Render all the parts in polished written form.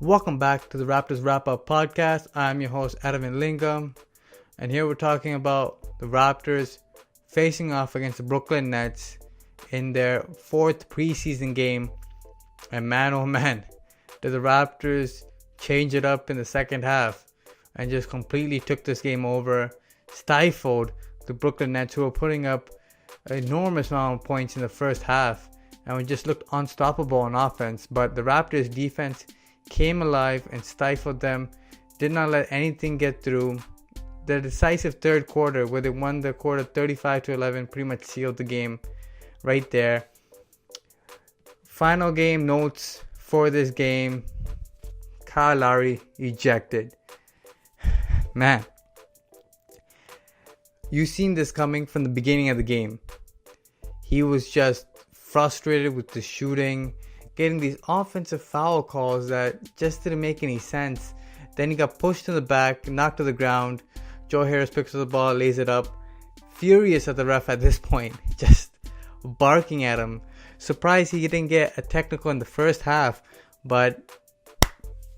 Welcome back to the Raptors Wrap-Up podcast. I'm your host, Adam Lingam, and here we're talking about the Raptors facing off against the Brooklyn Nets in their fourth preseason game. And man, oh man, did the Raptors change it up in the second half and just completely took this game over, stifled the Brooklyn Nets, who were putting up an enormous amount of points in the first half, and we just looked unstoppable on offense. But the Raptors defense came alive and stifled them, did not let anything get through. The decisive third quarter, where they won the quarter 35-11, pretty much sealed the game right there. Final game notes for this game: Kyle Lowry ejected. Man, you've seen this coming from the beginning of the game. He was just frustrated with the shooting, getting these offensive foul calls that just didn't make any sense. Then he got pushed to the back, knocked to the ground. Joe Harris picks up the ball, lays it up. Furious at the ref at this point, just barking at him. Surprised he didn't get a technical in the first half, but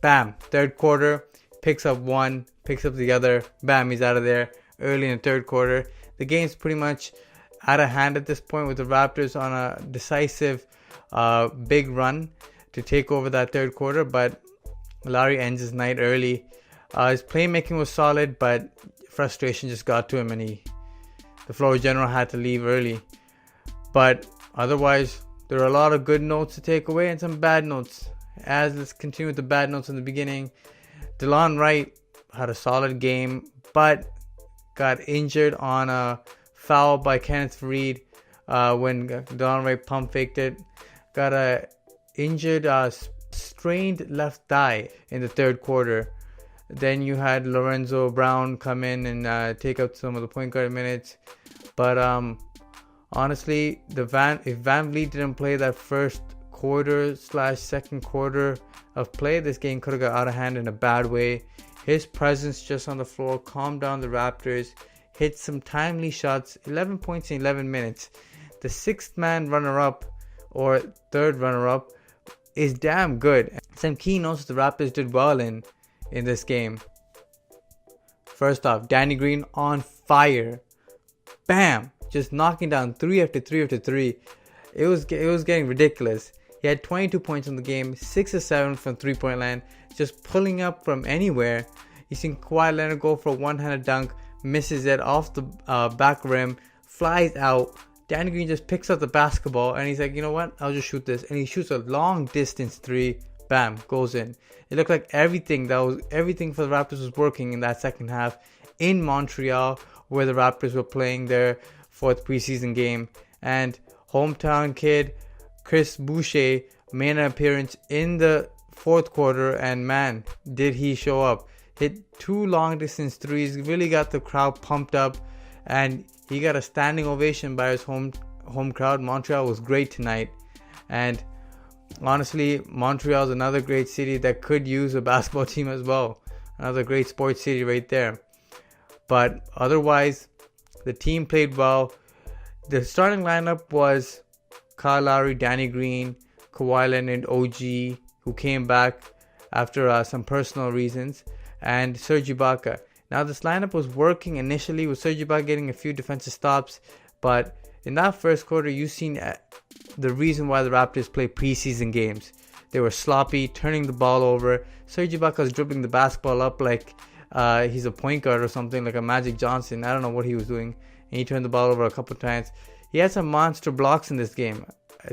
bam, third quarter, picks up one, picks up the other, bam, he's out of there early in the third quarter. The game's pretty much out of hand at this point, with the Raptors on a decisive big run to take over that third quarter, but Lowry ends his night early. His playmaking was solid, but frustration just got to him, and the floor general had to leave early. But otherwise, there are a lot of good notes to take away and some bad notes. Let's continue with the bad notes in the beginning. DeLon Wright had a solid game, but got injured on a foul by Kenneth Reed when DeLon Wright pump faked it. Got a injured, strained left thigh in the third quarter. Then you had Lorenzo Brown come in and take up some of the point guard minutes. But honestly, if Van Vliet didn't play that first quarter / second quarter of play, this game could have got out of hand in a bad way. His presence just on the floor calmed down the Raptors, hit some timely shots, 11 points in 11 minutes. The sixth man runner-up, or third runner-up, is damn good. Some key notes the Raptors did well in this game. First off, Danny Green on fire. Bam! Just knocking down 3 after 3 after 3. It was getting ridiculous. He had 22 points in the game, 6 of 7 from three-point line, just pulling up from anywhere. You seen Kawhi Leonard go for a one-handed dunk, misses it off the back rim, flies out. Danny Green just picks up the basketball and he's like, you know what, I'll just shoot this. And he shoots a long distance three. Bam, goes in. It looked like everything for the Raptors was working in that second half in Montreal, where the Raptors were playing their fourth preseason game. And hometown kid Chris Boucher made an appearance in the fourth quarter, and man, did he show up. Hit 2 long distance threes, really got the crowd pumped up, and he got a standing ovation by his home crowd. Montreal was great tonight, and honestly, Montreal is another great city that could use a basketball team as well. Another great sports city right there. But otherwise, the team played well. The starting lineup was Kyle Lowry, Danny Green, Kawhi Leonard, OG, who came back after some personal reasons, and Serge Ibaka. Now, this lineup was working initially with Serge Ibaka getting a few defensive stops, but in that first quarter, you've seen the reason why the Raptors play preseason games. They were sloppy, turning the ball over. Serge Ibaka was dribbling the basketball up like he's a point guard or something, like a Magic Johnson. I don't know what he was doing. And he turned the ball over a couple times. He had some monster blocks in this game.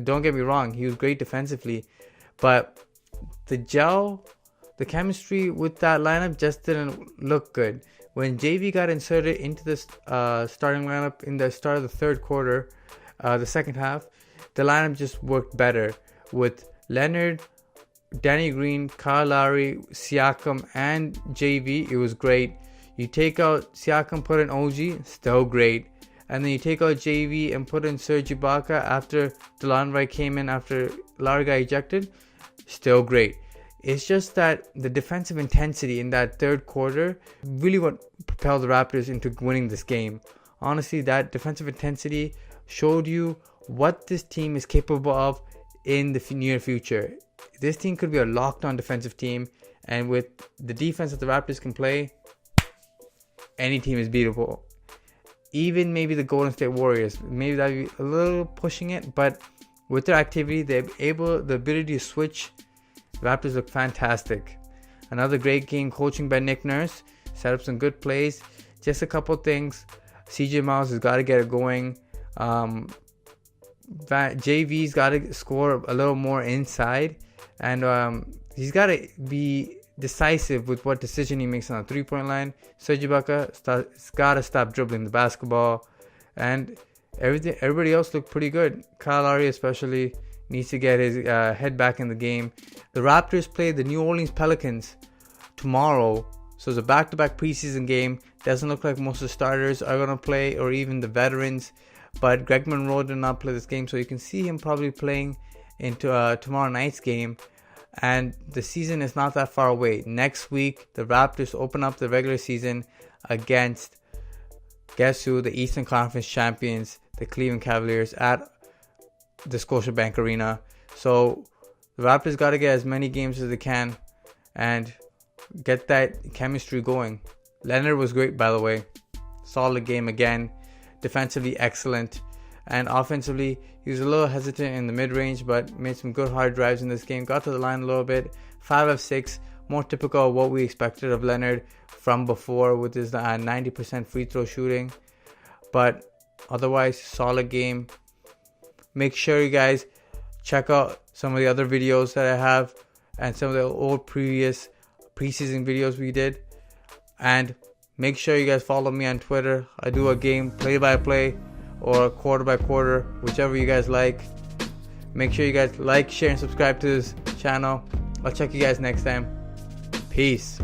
Don't get me wrong, he was great defensively. But the chemistry with that lineup just didn't look good. When JV got inserted into this starting lineup in the start of the third quarter, the second half, the lineup just worked better with Leonard, Danny Green, Kyle Lowry, Siakam, and JV. It was great. You take out Siakam, put in OG, still great. And then you take out JV and put in Serge Ibaka after DeLon Wright came in after Lowry got ejected, still great. It's just that the defensive intensity in that third quarter really what propelled the Raptors into winning this game. Honestly, that defensive intensity showed you what this team is capable of in the near future. This team could be a locked-on defensive team. And with the defense that the Raptors can play, any team is beatable. Even maybe the Golden State Warriors. Maybe that would be a little pushing it, but with their activity, the ability to switch, Raptors look fantastic. Another great game coaching by Nick Nurse. Set up some good plays. Just a couple things. CJ Miles has got to get it going. JV's got to score a little more inside. And he's got to be decisive with what decision he makes on the 3-point line. Serge Ibaka's got to stop dribbling the basketball. And everybody else looked pretty good. Kyle Lowry especially needs to get his head back in the game. The Raptors play the New Orleans Pelicans tomorrow. So it's a back-to-back preseason game. Doesn't look like most of the starters are going to play, or even the veterans. But Greg Monroe did not play this game, so you can see him probably playing into tomorrow night's game. And the season is not that far away. Next week, the Raptors open up the regular season against, guess who? The Eastern Conference champions, the Cleveland Cavaliers, at the Scotiabank Arena. So the Raptors got to get as many games as they can and get that chemistry going. Leonard was great, by the way. Solid game again. Defensively excellent. And offensively, he was a little hesitant in the mid-range, but made some good hard drives in this game. Got to the line a little bit. 5 of 6. More typical of what we expected of Leonard from before with his 90% free throw shooting. But otherwise, solid game. Make sure you guys check out some of the other videos that I have and some of the old previous preseason videos we did. And make sure you guys follow me on Twitter. I do a game play-by-play or quarter-by-quarter, whichever you guys like. Make sure you guys like, share, and subscribe to this channel. I'll check you guys next time. Peace.